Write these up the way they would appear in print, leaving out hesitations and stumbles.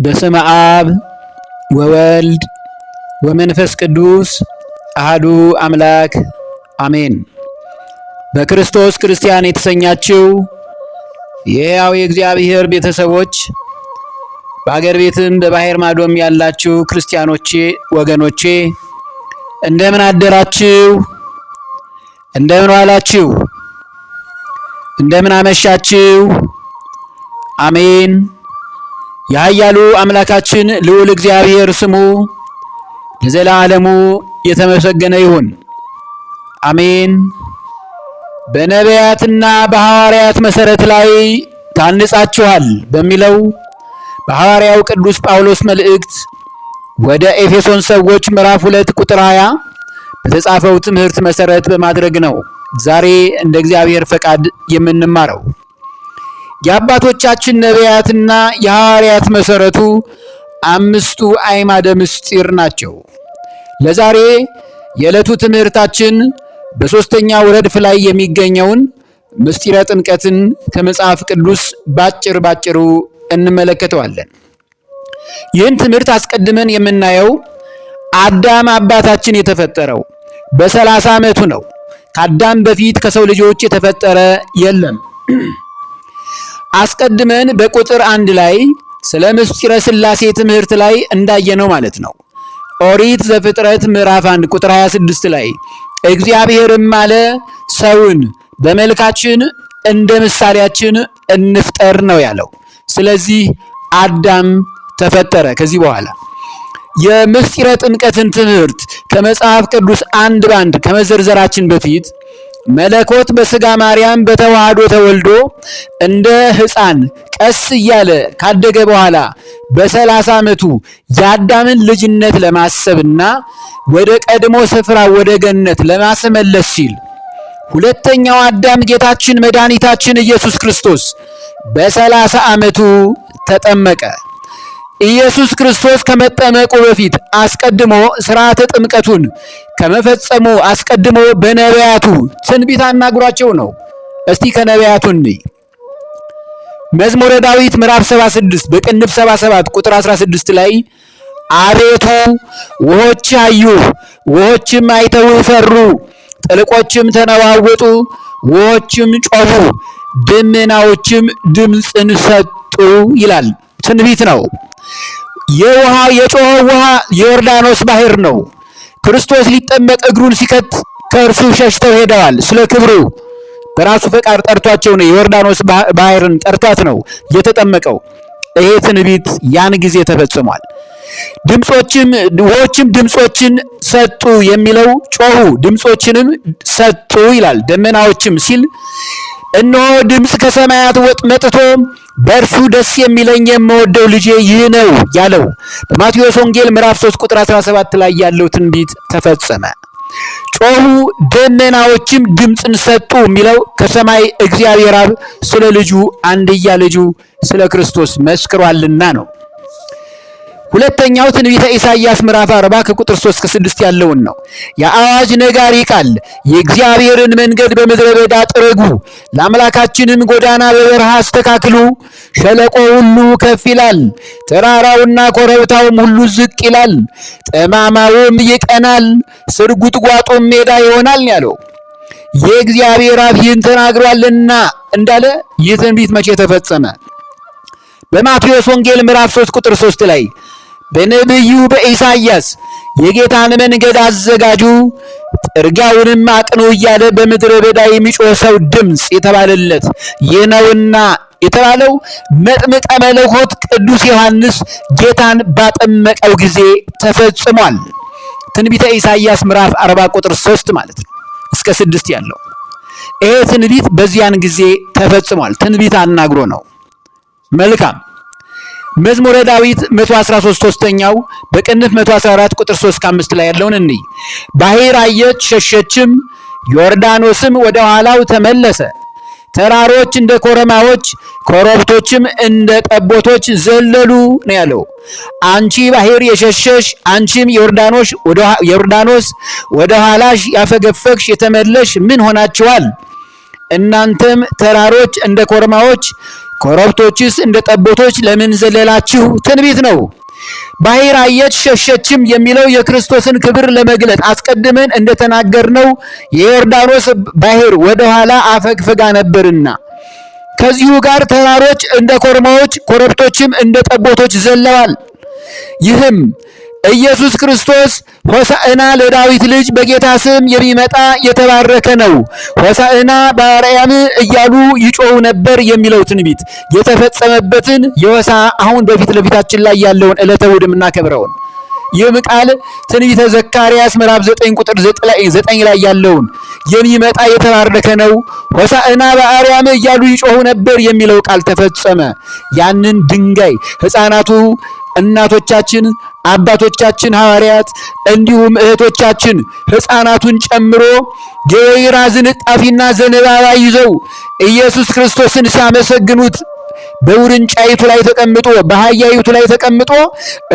በስመ አብ ወወልድ ወመንፈስ ቅዱስ አሃዱ አምላክ አሜን። በክርስቶስ ክርስቲያን የተሰኛችው የሕያው የእግዚአብሔር ቤተሰቦች በአገር ቤትም በባህር ማዶም ያላችሁ ክርስቲያኖቼ ወገኖቼ እንደምን አደራችሁ? እንደምን ዋላችሁ? እንደምን አመሻችሁ? አሜን። የኃያሉ አምላካችን ልዑል እግዚአብሔር ስሙ ለዘላለሙ የተመሰገነ ይሁን። አሜን። በነቢያትና በሐዋርያት መሰረት ላይ ታንጻችኋል በሚለው በሐዋርያው ቅዱስ ጳውሎስ መልእክት ወደ ኤፌሶን ሰዎች ምዕራፍ 2 ቁጥር 20 በተጻፈው ትምህርት መሰረት በማድረግ ነው ዛሬ እንደ እግዚአብሔር ፈቃድ የምንማረው። የአባቶቻችን ነቢያትና የሐዋርያት መሰረቱ አምስቱ አዕማደ ምስጢር ናቸው። ለዛሬ የዕለቱ ትምህርታችን በሦስተኛው ረድፍ ላይ የሚገኘውን ምስጢረ ጥምቀትን ከመጽሐፍ ቅዱስ ባጭሩ እንመለከተዋለን። ይህን ትምህርት አስቀድመን የምናየው አዳም አባታችን የተፈጠረው በ30 ዓመቱ ነው። ከአዳም በፊት ከሰው ልጆች የተፈጠረ የለም። አስቀድመን በቁጥር 1 ላይ ስለ ምስጢረ ሥላሴ ትምህርት ላይ እንዳየነው ማለት ነው። ኦሪት ዘፍጥረት ምዕራፍ 1 ቁጥር 26 ላይ እግዚአብሔርም አለ ሰውን በመልካችን እንደ ምሳሌያችን እንፍጠር ነው ያለው። ስለዚህ አዳም ተፈጠረ። ከዚህ በኋላ የምስጢረ ጥምቀትን ትምህርት ከመጽሐፍ ቅዱስ አንድ ባንድ ከመዘርዘራችን በፊት መለኮት በሥጋ ማርያም በተዋህዶ ተወልዶ እንደ ሕፃን ቀስ እያለ ካደገ በኋላ በ30 ዓመቱ የአዳምን ልጅነት ለማሰብና ወደ ቀድሞ ስፍራ ወደ ገነት ለማስመለስ ሲል ሁለተኛው አዳም ጌታችን መድኃኒታችን ኢየሱስ ክርስቶስ በ30 ዓመቱ ተጠመቀ። ኢየሱስ ክርስቶስ ከመጠመቁ በፊት አስቀድሞ ሥርዓተ ጥምቀቱን ከመፈጸሙ አስቀድሞ በነቢያቱ ትንቢት አናግሯቸው ነው። እስቲ ከነቢያቱ እንይ። መዝሙረ ዳዊት ምዕራፍ 76 በቅንፍ 77 ቁጥር 16 ላይ አቤቱ ውኆች አዩ፣ ውኆችም አይተው ፈሩ፣ ጥልቆችም ተነዋወጡ፣ ውኆችም ጮኹ፣ ደመናዎችም ድምፅን ሰጡ ይላል። ትንቢት ነው። የጮኸው ውሃ የዮርዳኖስ ባህር ነው። ክርስቶስ ሊጠመቅ እግሩን ሲከት ከእርሱ ሸሽተው ሄደዋል። ስለ ክብሩ በራሱ ፈቃድ ጠርቷቸው ነው። የዮርዳኖስ ባህርን ጠርቷት ነው የተጠመቀው። ይሄ ትንቢት ያን ጊዜ ተፈጽሟል። ውኆችም ድምፆችን ሰጡ የሚለው ጮኹ ድምፆችንም ሰጡ ይላል። ደመናዎችም ሲል እነሆ ድምፅ ከሰማያት መጥቶ በእርሱ ደስ የሚለኝ የምወደው ልጄ ይህ ነው ያለው በማቴዎስ ወንጌል ምዕራፍ 3 ቁጥር 17 ላይ ያለው ትንቢት ተፈጸመ። ጮኹ ደመናዎችም ድምፅን ሰጡ የሚለው ከሰማይ እግዚአብሔር አብ ስለ ልጁ አንድያ ልጁ ስለ ክርስቶስ መስክሯልና ነው። ሁለተኛው ትንቢተ ኢሳይያስ ምዕራፍ 40 ከቁጥር 3 እስከ 6 ያለውን ነው። የአዋጅ ነጋሪ ቃል የእግዚአብሔርን መንገድ በምድረ በዳ ጥረጉ፣ ለአምላካችንም ጎዳና በበረሃ አስተካክሉ። ሸለቆ ሁሉ ከፍ ይላል፣ ተራራውና ኮረብታውም ሁሉ ዝቅ ይላል፣ ጠማማውም ይቀናል፣ ስርጉጥጓጡም ሜዳ ይሆናል ያለው የእግዚአብሔር አብ ይህን ተናግሯልና እንዳለ ይህ ትንቢት መቼ ተፈጸመ? በማቴዎስ ወንጌል ምዕራፍ 3 ቁጥር 3 ላይ በነቢዩ በኢሳይያስ የጌታን መንገድ አዘጋጁ ጥርጊያውንም አቅኑ እያለ በምድረ በዳ የሚጮህ ሰው ድምፅ የተባለለት ይህ ነውና የተባለው መጥምቀ መለኮት ቅዱስ ዮሐንስ ጌታን ባጠመቀው ጊዜ ተፈጽሟል። ትንቢተ ኢሳይያስ ምዕራፍ 40 ቁጥር 3 ማለት ነው እስከ 6 ያለው ይሄ ትንቢት በዚያን ጊዜ ተፈጽሟል። ትንቢት አናግሮ ነው። መልካም። መዝሙረ ዳዊት 113 ሶስተኛው በቅንፍ 114 ቁጥር 3-5 ላይ ያለውን እንይ። ባህር አየች ሸሸችም፣ ዮርዳኖስም ወደ ኋላው ተመለሰ። ተራሮች እንደ ኮረማዎች፣ ኮረብቶችም እንደ ጠቦቶች ዘለሉ ነው ያለው። አንቺ ባህር የሸሸሽ፣ አንቺም ዮርዳኖስ ወደ ኋላሽ ያፈገፈግሽ የተመለሽ ምን ሆናችኋል? እናንተም ተራሮች እንደ ኮርማዎች ኮረብቶችስ እንደ ጠቦቶች ለምን ዘለላችሁ? ትንቢት ነው። ባሕር አየች ሸሸችም የሚለው የክርስቶስን ክብር ለመግለጥ አስቀድመን እንደተናገርነው የዮርዳኖስ ባሕር ወደ ኋላ አፈግፍጋ ነበርና ከዚሁ ጋር ተራሮች እንደ ኮርማዎች ኮረብቶችም እንደ ጠቦቶች ዘለዋል። ይህም ኢየሱስ ክርስቶስ ሆሳዕና ለዳዊት ልጅ በጌታ ስም የሚመጣ የተባረከ ነው፣ ሆሳዕና በአርያም እያሉ ይጮሁ ነበር የሚለው ትንቢት የተፈጸመበትን አሁን በፊት ለፊታችን ላይ ያለውን ዕለተ እሑድ የምናከብረውን ይህም ቃል ትንቢተ ዘካርያስ ምዕራፍ 9 ቁጥር 9 ላይ ያለውን የሚመጣ የተባረከ ነው፣ ሆሳዕና በአርያም እያሉ ይጮሁ ነበር የሚለው ቃል ተፈጸመ። ያንን ድንጋይ ሕፃናቱ እናቶቻችን፣ አባቶቻችን ሐዋርያት እንዲሁም እህቶቻችን ሕፃናቱን ጨምሮ የወይራ ዝንጣፊና ዘንባባ ይዘው ኢየሱስ ክርስቶስን ሲያመሰግኑት በውርንጫይቱ ላይ ተቀምጦ በአህያይቱ ላይ ተቀምጦ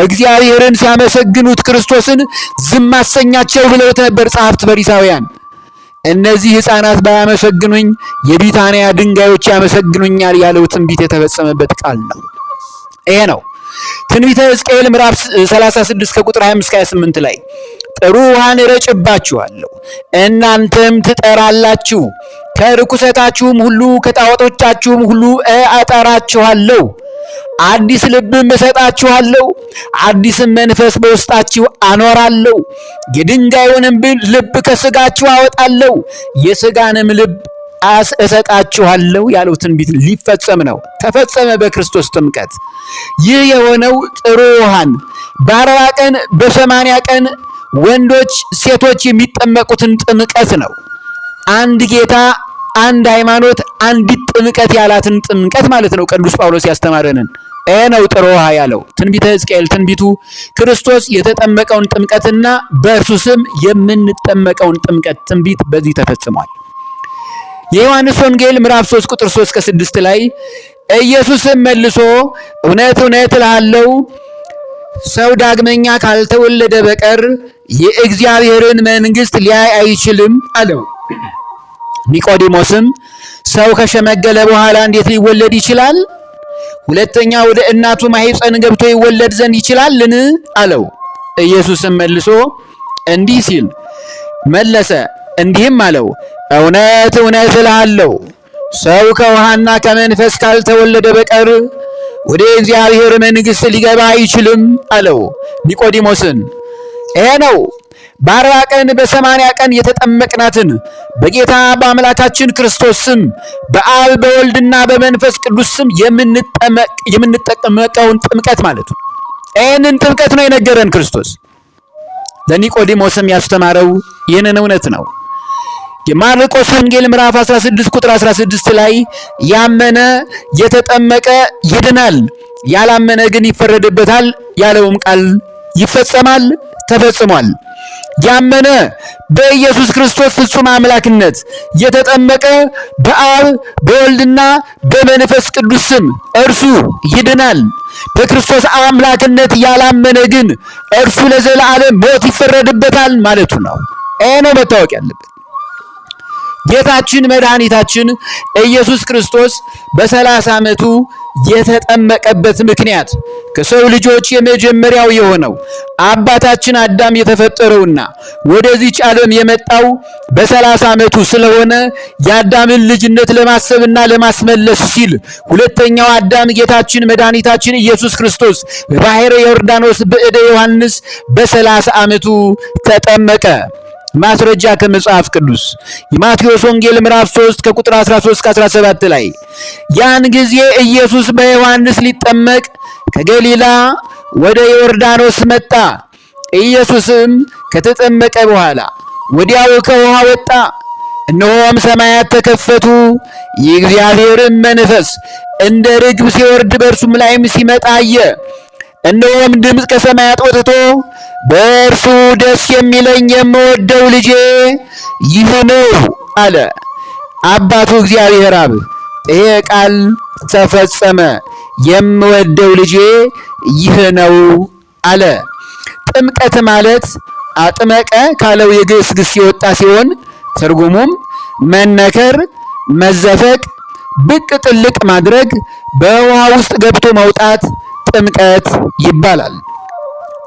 እግዚአብሔርን ሲያመሰግኑት ክርስቶስን ዝም አሰኛቸው ብለውት ነበር ጸሐፍት ፈሪሳውያን። እነዚህ ሕፃናት ባያመሰግኑኝ የቢታንያ ድንጋዮች ያመሰግኑኛል ያለው ትንቢት የተፈጸመበት ቃል ነው። ይሄ ነው ትንቢተ ሕዝቅኤል ምዕራፍ 36 ከቁጥር 25 እስከ 28 ላይ ጥሩ ውሃን እረጭባችኋለሁ፣ እናንተም ትጠራላችሁ፣ ከርኩሰታችሁም ሁሉ ከጣዖቶቻችሁም ሁሉ አጠራችኋለሁ፣ አዲስ ልብም እሰጣችኋለሁ፣ አዲስም መንፈስ በውስጣችሁ አኖራለሁ፣ የድንጋዩንም ልብ ከሥጋችሁ አወጣለሁ፣ የሥጋንም ልብ እሰጣችኋለሁ ያለው ትንቢት ሊፈጸም ነው። ተፈጸመ በክርስቶስ ጥምቀት። ይህ የሆነው ጥሩ ውሃን በ40 ቀን በ80 ቀን ወንዶች ሴቶች የሚጠመቁትን ጥምቀት ነው። አንድ ጌታ፣ አንድ ሃይማኖት፣ አንዲት ጥምቀት ያላትን ጥምቀት ማለት ነው። ቅዱስ ጳውሎስ ያስተማረንን ነው ጥሩ ውሃ ያለው ትንቢተ ሕዝቅኤል። ትንቢቱ ክርስቶስ የተጠመቀውን ጥምቀትና በእርሱ ስም የምንጠመቀውን ጥምቀት ትንቢት በዚህ ተፈጽሟል። የዮሐንስ ወንጌል ምዕራፍ 3 ቁጥር 3 ከ6 ላይ ኢየሱስም መልሶ እውነት እውነት እልሃለሁ ሰው ዳግመኛ ካልተወለደ በቀር የእግዚአብሔርን መንግሥት ሊያይ አይችልም አለው። ኒቆዲሞስም ሰው ከሸመገለ በኋላ እንዴት ሊወለድ ይችላል? ሁለተኛ ወደ እናቱ ማኅፀን ገብቶ ይወለድ ዘንድ ይችላልን? አለው። ኢየሱስም መልሶ እንዲህ ሲል መለሰ እንዲህም አለው እውነት እውነት እልሃለሁ ሰው ከውሃና ከመንፈስ ካልተወለደ በቀር ወደ እግዚአብሔር መንግሥት ሊገባ አይችልም አለው ኒቆዲሞስን። ይሄ ነው በ40 ቀን በ80 ቀን የተጠመቅናትን በጌታ በአምላካችን ክርስቶስ ስም በአብ በወልድና በመንፈስ ቅዱስ ስም የምንጠመቀውን ጥምቀት ማለት ነው። ይህንን ጥምቀት ነው የነገረን ክርስቶስ። ለኒቆዲሞስም ያስተማረው ይህንን እውነት ነው። የማርቆስ ወንጌል ምዕራፍ 16 ቁጥር 16 ላይ ያመነ የተጠመቀ ይድናል፣ ያላመነ ግን ይፈረድበታል ያለውም ቃል ይፈጸማል፣ ተፈጽሟል። ያመነ በኢየሱስ ክርስቶስ ፍጹም አምላክነት የተጠመቀ በአብ በወልድና በመንፈስ ቅዱስ ስም እርሱ ይድናል። በክርስቶስ አምላክነት ያላመነ ግን እርሱ ለዘላለም ሞት ይፈረድበታል ማለቱ ነው። ይሄ ነው መታወቅ ያለበት። ጌታችን መድኃኒታችን ኢየሱስ ክርስቶስ በ30 ዓመቱ የተጠመቀበት ምክንያት ከሰው ልጆች የመጀመሪያው የሆነው አባታችን አዳም የተፈጠረውና ወደዚች ዓለም የመጣው በ30 ዓመቱ ስለሆነ የአዳምን ልጅነት ለማሰብና ለማስመለስ ሲል ሁለተኛው አዳም ጌታችን መድኃኒታችን ኢየሱስ ክርስቶስ በባሕረ ዮርዳኖስ በእደ ዮሐንስ በ30 ዓመቱ ተጠመቀ። ማስረጃ ከመጽሐፍ ቅዱስ የማቴዎስ ወንጌል ምዕራፍ 3 ከቁጥር 13 ከ17 ላይ ያን ጊዜ ኢየሱስ በዮሐንስ ሊጠመቅ ከገሊላ ወደ ዮርዳኖስ መጣ። ኢየሱስም ከተጠመቀ በኋላ ወዲያው ከውሃ ወጣ። እነሆም ሰማያት ተከፈቱ፣ የእግዚአብሔርም መንፈስ እንደ ርግብ ሲወርድ በእርሱም ላይም ሲመጣ አየ። እነሆም ድምፅ ከሰማያት ወጥቶ በእርሱ ደስ የሚለኝ የምወደው ልጄ ይህ ነው አለ። አባቱ እግዚአብሔር አብ ይሄ ቃል ተፈጸመ፣ የምወደው ልጄ ይህ ነው አለ። ጥምቀት ማለት አጥመቀ ካለው የግዕዝ ግስ የወጣ ሲሆን ትርጉሙም መነከር፣ መዘፈቅ፣ ብቅ ጥልቅ ማድረግ፣ በውሃ ውስጥ ገብቶ መውጣት ጥምቀት ይባላል።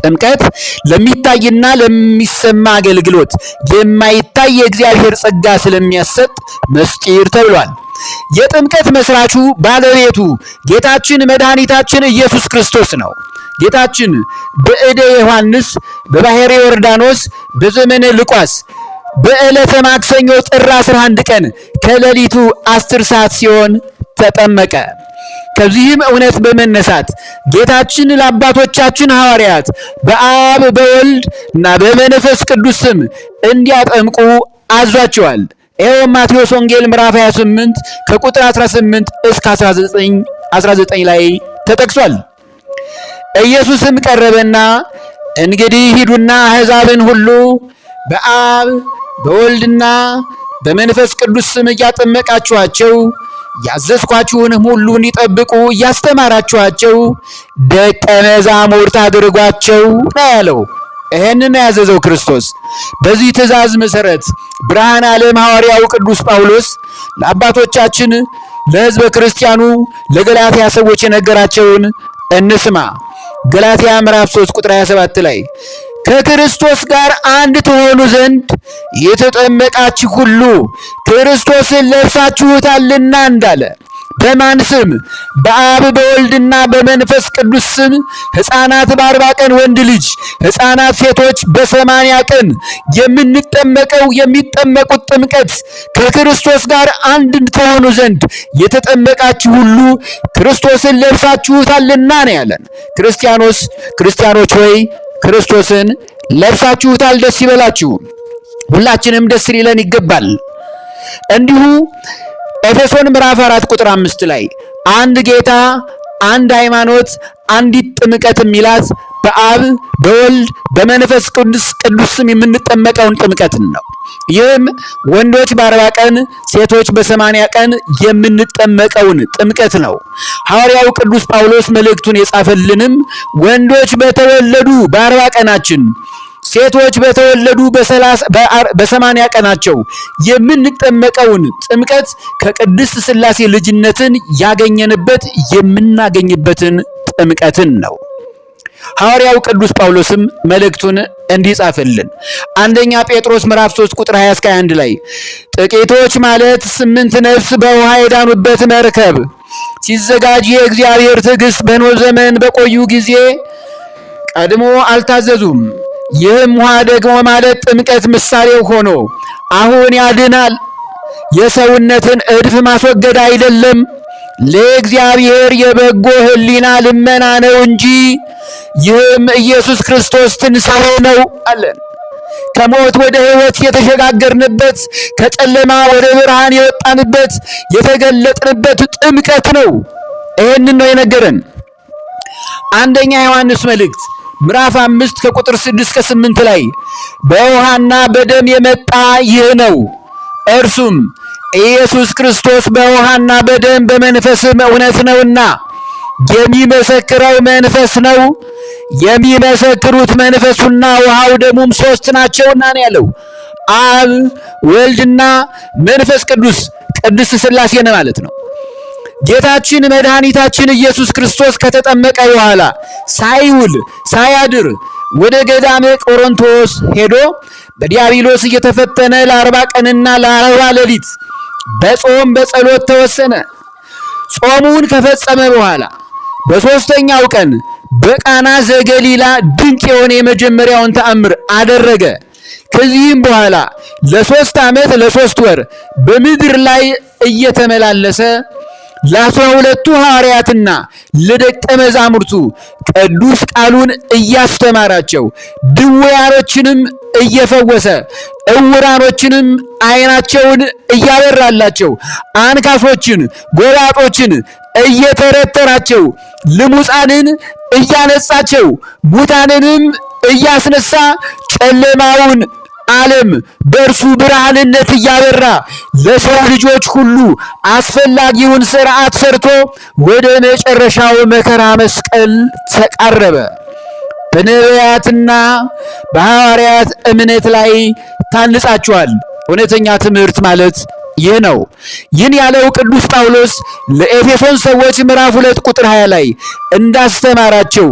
ጥምቀት ለሚታይና ለሚሰማ አገልግሎት የማይታይ የእግዚአብሔር ጸጋ ስለሚያሰጥ ምስጢር ተብሏል። የጥምቀት መስራቹ ባለቤቱ ጌታችን መድኃኒታችን ኢየሱስ ክርስቶስ ነው። ጌታችን በእደ ዮሐንስ በባሕረ ዮርዳኖስ በዘመነ ሉቃስ በዕለተ ማክሰኞ ጥር 11 ቀን ከሌሊቱ 10 ሰዓት ሲሆን ተጠመቀ። ከዚህም እውነት በመነሳት ጌታችን ለአባቶቻችን ሐዋርያት በአብ በወልድ እና በመንፈስ ቅዱስ ስም እንዲያጠምቁ አዟቸዋል። ይኸው ማቴዎስ ወንጌል ምዕራፍ 28 ከቁጥር 18 እስከ 19 ላይ ተጠቅሷል። ኢየሱስም ቀረበና እንግዲህ ሂዱና አሕዛብን ሁሉ በአብ በወልድና በመንፈስ ቅዱስ ስም እያጠመቃችኋቸው ያዘዝኳችሁንም ሁሉ እንዲጠብቁ እያስተማራችኋቸው ደቀ መዛሙርት አድርጓቸው ነው ያለው። ይህንን ያዘዘው ክርስቶስ። በዚህ ትእዛዝ መሰረት ብርሃነ ዓለም ሐዋርያው ቅዱስ ጳውሎስ ለአባቶቻችን ለሕዝበ ክርስቲያኑ ለገላትያ ሰዎች የነገራቸውን እንስማ። ገላትያ ምዕራፍ 3 ቁጥር 27 ላይ ከክርስቶስ ጋር አንድ ትሆኑ ዘንድ የተጠመቃችሁ ሁሉ ክርስቶስን ለብሳችሁታልና እንዳለ በማን ስም? በአብ በወልድና በመንፈስ ቅዱስ ስም። ሕፃናት በ40 ቀን ወንድ ልጅ፣ ሕፃናት ሴቶች በ80 ቀን የሚጠመቁት ጥምቀት ከክርስቶስ ጋር አንድ ትሆኑ ዘንድ የተጠመቃችሁ ሁሉ ክርስቶስን ለብሳችሁታልና ነው ያለን። ክርስቲያኖች ሆይ ክርስቶስን ለብሳችሁታል፣ ደስ ይበላችሁ። ሁላችንም ደስ ሊለን ይገባል። እንዲሁ ኤፌሶን ምዕራፍ 4 ቁጥር 5 ላይ አንድ ጌታ፣ አንድ ሃይማኖት፣ አንዲት ጥምቀት የሚላት በአብ በወልድ በመንፈስ ቅዱስ ስም የምንጠመቀውን ጥምቀትን ነው። ይህም ወንዶች በ40 ቀን ሴቶች በ80 ቀን የምንጠመቀውን ጥምቀት ነው። ሐዋርያው ቅዱስ ጳውሎስ መልእክቱን የጻፈልንም ወንዶች በተወለዱ በ40 ቀናችን ሴቶች በተወለዱ በ80 ቀናቸው የምንጠመቀውን ጥምቀት ከቅድስት ሥላሴ ልጅነትን ያገኘንበት የምናገኝበትን ጥምቀትን ነው። ሐዋርያው ቅዱስ ጳውሎስም መልእክቱን እንዲጻፍልን አንደኛ ጴጥሮስ ምዕራፍ 3 ቁጥር 20 እስከ 21 ላይ ጥቂቶች ማለት 8 ነፍስ በውሃ የዳኑበት መርከብ ሲዘጋጅ የእግዚአብሔር ትዕግሥት በኖኅ ዘመን በቆዩ ጊዜ ቀድሞ አልታዘዙም። ይህም ውሃ ደግሞ ማለት ጥምቀት ምሳሌው ሆኖ አሁን ያድናል። የሰውነትን እድፍ ማስወገድ አይደለም፣ ለእግዚአብሔር የበጎ ሕሊና ልመና ነው እንጂ። ይህም ኢየሱስ ክርስቶስ ትንሣኤ ነው አለን። ከሞት ወደ ሕይወት የተሸጋገርንበት፣ ከጨለማ ወደ ብርሃን የወጣንበት የተገለጥንበት ጥምቀት ነው። ይህንን ነው የነገረን። አንደኛ ዮሐንስ መልእክት ምዕራፍ 5 ከቁጥር 6 እስከ 8 ላይ በውሃና በደም የመጣ ይህ ነው፣ እርሱም ኢየሱስ ክርስቶስ በውሃና በደም በመንፈስም እውነት ነውና የሚመሰክረው መንፈስ ነው። የሚመሰክሩት መንፈሱና ውሃው ደሙም 3 ናቸውና ነው ያለው። አብ ወልድና መንፈስ ቅዱስ ቅድስት ሥላሴ ነው ማለት ነው። ጌታችን መድኃኒታችን ኢየሱስ ክርስቶስ ከተጠመቀ በኋላ ሳይውል ሳያድር ወደ ገዳመ ቆሮንቶስ ሄዶ በዲያብሎስ እየተፈተነ ለ40 ቀንና ለ40 ሌሊት በጾም በጸሎት ተወሰነ። ጾሙን ከፈጸመ በኋላ በሦስተኛው ቀን በቃና ዘገሊላ ድንቅ የሆነ የመጀመሪያውን ተአምር አደረገ። ከዚህም በኋላ ለ3 ዓመት ለ3 ወር በምድር ላይ እየተመላለሰ ለ12ቱ ሐዋርያትና ለደቀ መዛሙርቱ ቅዱስ ቃሉን እያስተማራቸው ድውያኖችንም እየፈወሰ ዕውራኖችንም ዓይናቸውን እያበራላቸው አንካሶችን ጎባጦችን እየተረተራቸው ልሙፃንን እያነጻቸው ሙታንንም እያስነሳ ጨለማውን ዓለም በእርሱ ብርሃንነት እያበራ ለሰው ልጆች ሁሉ አስፈላጊውን ሥርዓት ሰርቶ ወደ መጨረሻው መከራ መስቀል ተቃረበ። በነቢያትና በሐዋርያት እምነት ላይ ታንጻችኋል። እውነተኛ ትምህርት ማለት ይህ ነው። ይህን ያለው ቅዱስ ጳውሎስ ለኤፌሶን ሰዎች ምዕራፍ 2 ቁጥር 20 ላይ እንዳስተማራቸው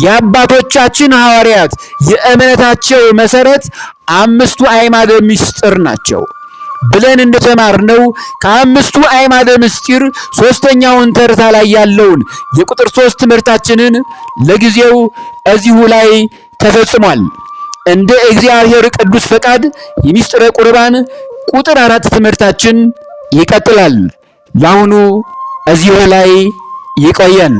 የአባቶቻችን ሐዋርያት የእምነታቸው መሰረት 5ቱ አዕማደ ምስጢር ናቸው ብለን እንደተማርነው ከ5ቱ አዕማደ ምስጢር ሶስተኛውን ተርታ ላይ ያለውን የቁጥር 3 ትምህርታችንን ለጊዜው እዚሁ ላይ ተፈጽሟል። እንደ እግዚአብሔር ቅዱስ ፈቃድ የምስጢረ ቁርባን ቁጥር 4 ትምህርታችን ይቀጥላል። ለአሁኑ እዚሁ ላይ ይቆየን።